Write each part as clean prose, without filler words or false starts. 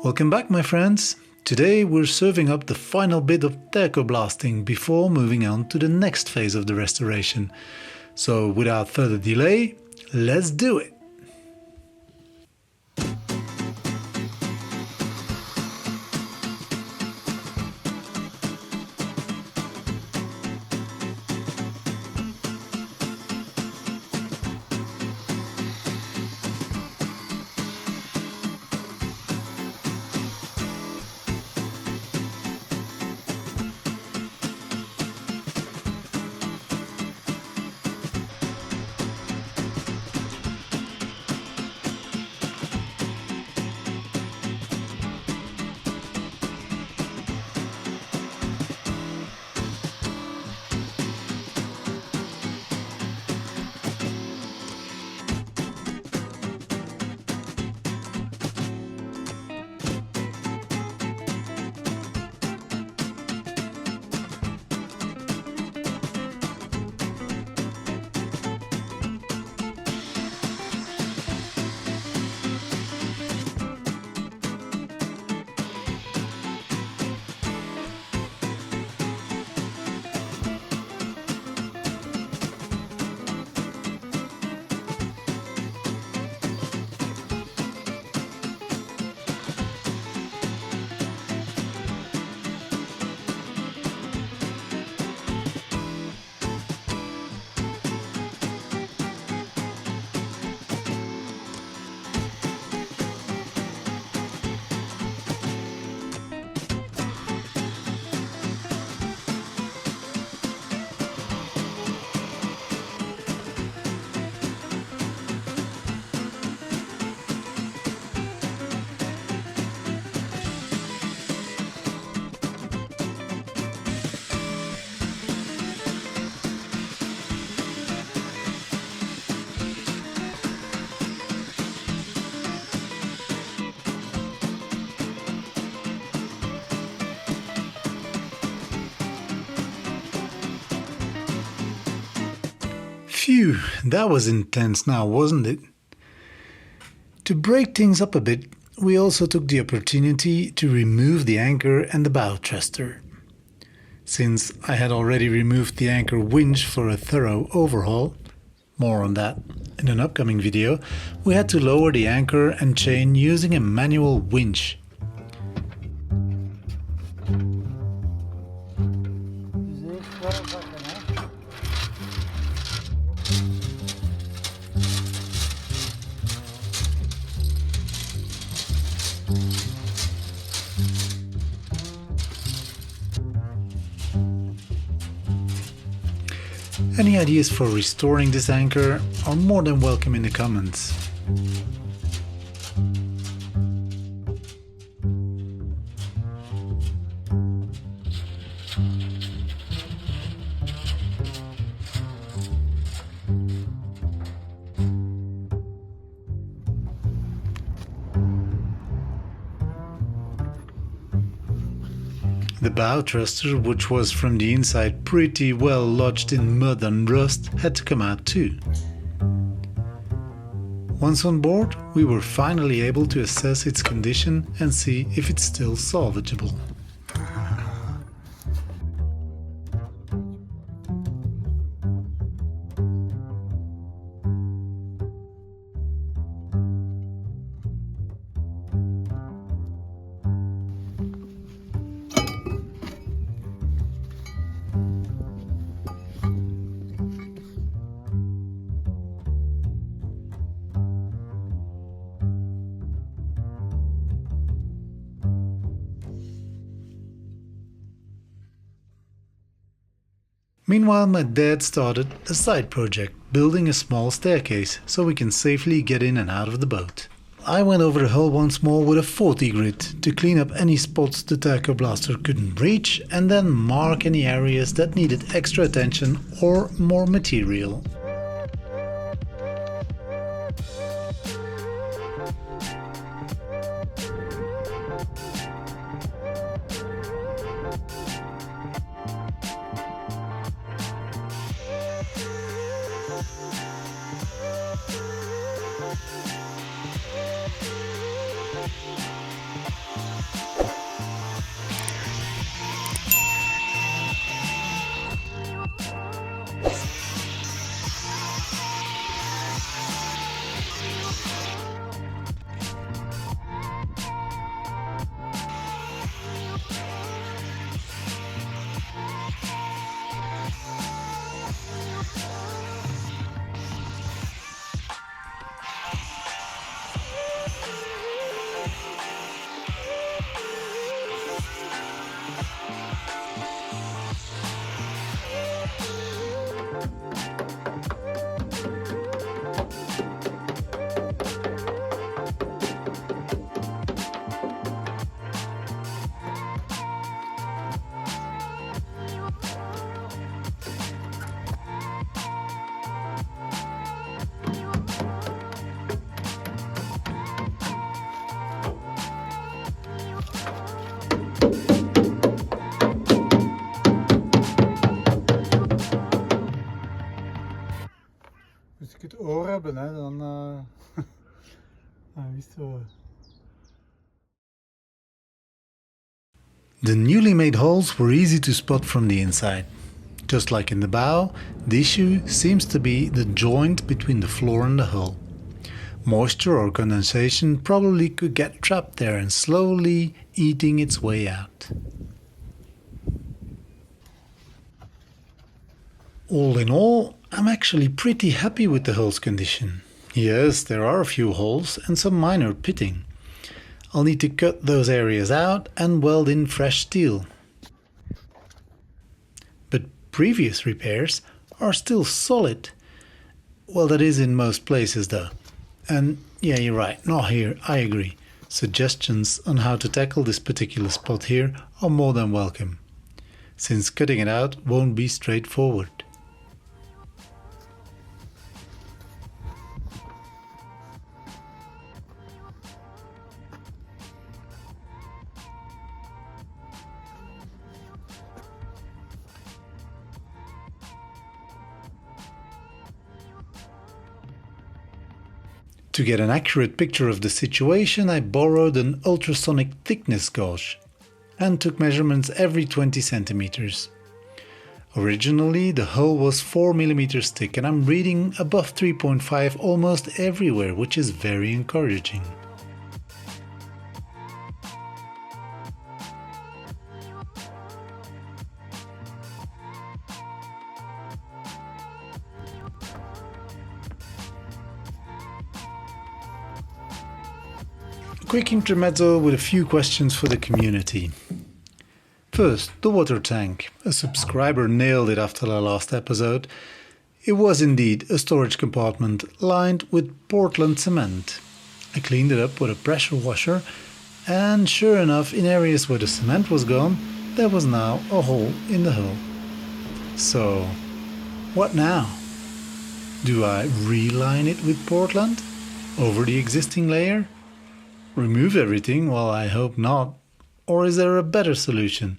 Welcome back, my friends. Today we're serving up the final bit of Teco blasting before moving on to the next phase of the restoration. So without further delay, let's do it! Phew, that was intense now, wasn't it? To break things up a bit, we also took the opportunity to remove the anchor and the bow thruster. Since I had already removed the anchor winch for a thorough overhaul, more on that in an upcoming video, we had to lower the anchor and chain using a manual winch. Any ideas for restoring this anchor are more than welcome in the comments. The bow thruster, which was from the inside pretty well lodged in mud and rust, had to come out too. Once on board, we were finally able to assess its condition and see if it's still salvageable. Meanwhile, my dad started a side project, building a small staircase so we can safely get in and out of the boat. I went over the hull once more with a 40 grit to clean up any spots the Teco blaster couldn't reach and then mark any areas that needed extra attention or more material. Als ik het oor heb, dan is het zo. The newly made holes were easy to spot from the inside. Just like in the bow, the issue seems to be the joint between the floor and the hull. Moisture or condensation probably could get trapped there and slowly eating its way out. All in all, I'm actually pretty happy with the hull's condition. Yes, there are a few holes and some minor pitting. I'll need to cut those areas out and weld in fresh steel. But previous repairs are still solid. Well, that is in most places though. And yeah, you're right, not here, I agree. Suggestions on how to tackle this particular spot here are more than welcome, since cutting it out won't be straightforward. To get an accurate picture of the situation, I borrowed an ultrasonic thickness gauge and took measurements every 20 centimeters. Originally, the hull was 4 millimeters thick and I'm reading above 3.5 almost everywhere, which is very encouraging. Quick intermezzo with a few questions for the community. First, the water tank. A subscriber nailed it after the last episode. It was indeed a storage compartment lined with Portland cement. I cleaned it up with a pressure washer, and sure enough, in areas where the cement was gone, there was now a hole in the hull. So, what now? Do I reline it with Portland over the existing layer? Remove everything? Well, I hope not. Or is there a better solution?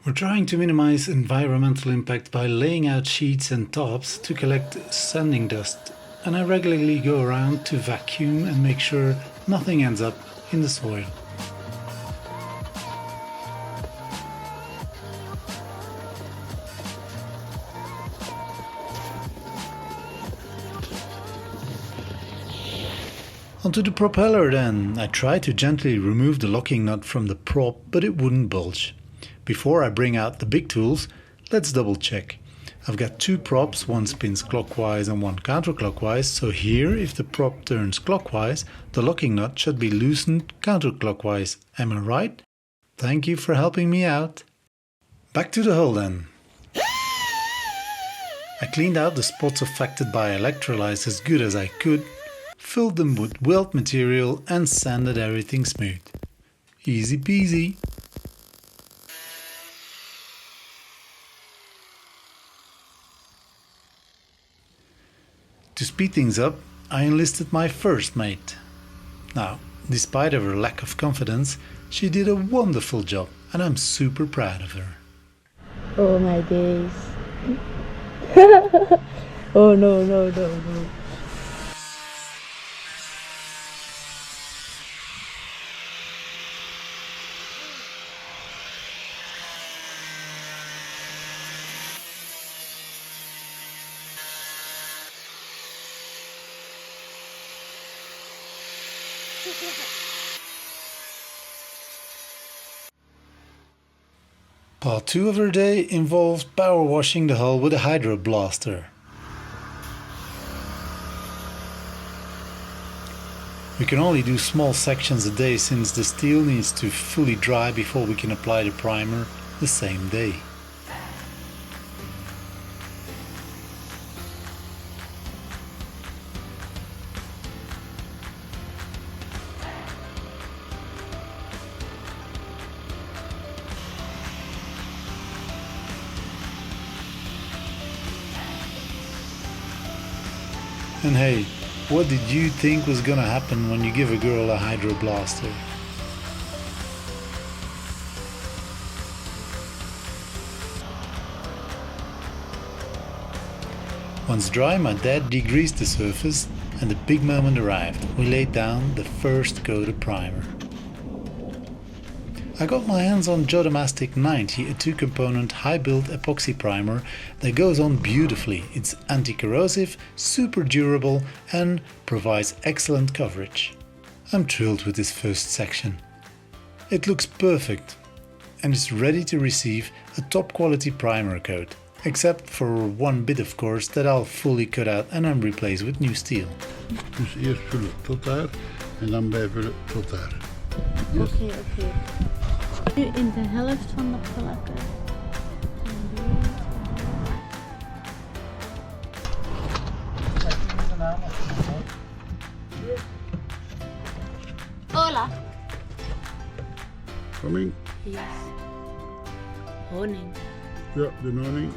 We're trying to minimize environmental impact by laying out sheets and tops to collect sanding dust, and I regularly go around to vacuum and make sure nothing ends up in the soil. Onto the propeller then. I tried to gently remove the locking nut from the prop, but it wouldn't budge. Before I bring out the big tools, let's double check. I've got two props, one spins clockwise and one counterclockwise, so here if the prop turns clockwise, the locking nut should be loosened counterclockwise. Am I right? Thank you for helping me out. Back to the hull then. I cleaned out the spots affected by electrolytes as good as I could, filled them with weld material and sanded everything smooth. Easy peasy. To speed things up, I enlisted my first mate. Now, despite of her lack of confidence, she did a wonderful job and I'm super proud of her. Oh my days. Oh no, no, no, no. Part 2 of our day involves power washing the hull with a Hydroblaster. We can only do small sections a day since the steel needs to fully dry before we can apply the primer the same day. And hey, what did you think was gonna happen when you give a girl a Hydroblaster? Once dry, my dad degreased the surface and the big moment arrived. We laid down the first coat of primer. I got my hands on Hydroblasting 90, a 2-component high-build epoxy primer that goes on beautifully. It's anti-corrosive, super durable and provides excellent coverage. I'm thrilled with this first section. It looks perfect and is ready to receive a top-quality primer coat, except for one bit of course that I'll fully cut out and then replace with new steel. Dus eerst vullen tot daar en dan bijvullen tot daar. Yes. Oké. Nu in de helft van de plakken. Hola. Coming? Yes. Honing. Ja, de honing.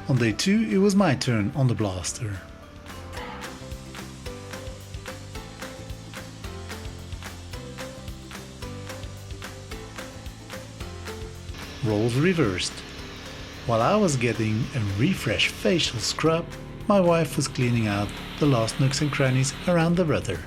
On day 2 it was my turn on the blaster. Roles reversed. While I was getting a refresh facial scrub, my wife was cleaning out the last nooks and crannies around the rudder.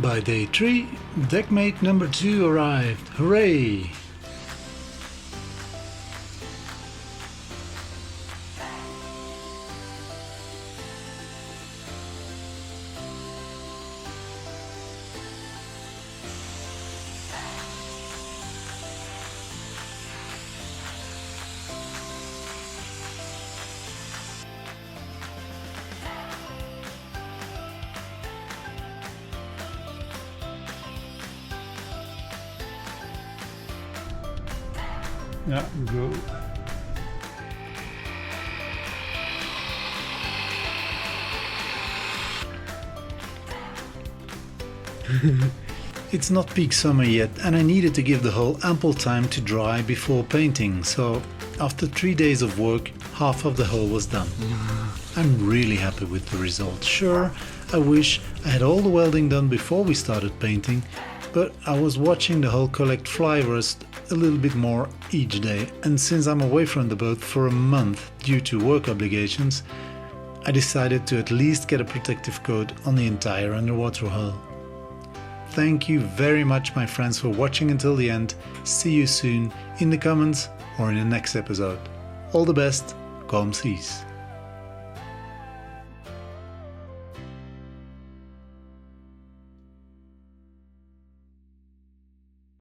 By day 3, deckmate number 2 arrived. Hooray! Ja, go. It's not peak summer yet and I needed to give the hull ample time to dry before painting, so after 3 days of work, half of the hull was done. I'm really happy with the result. Sure, I wish I had all the welding done before we started painting, but I was watching the hull collect fly rust a little bit more each day, and since I'm away from the boat for a month due to work obligations, I decided to at least get a protective coat on the entire underwater hull. Thank you very much, my friends, for watching until the end. See you soon in the comments or in the next episode. All the best, calm seas.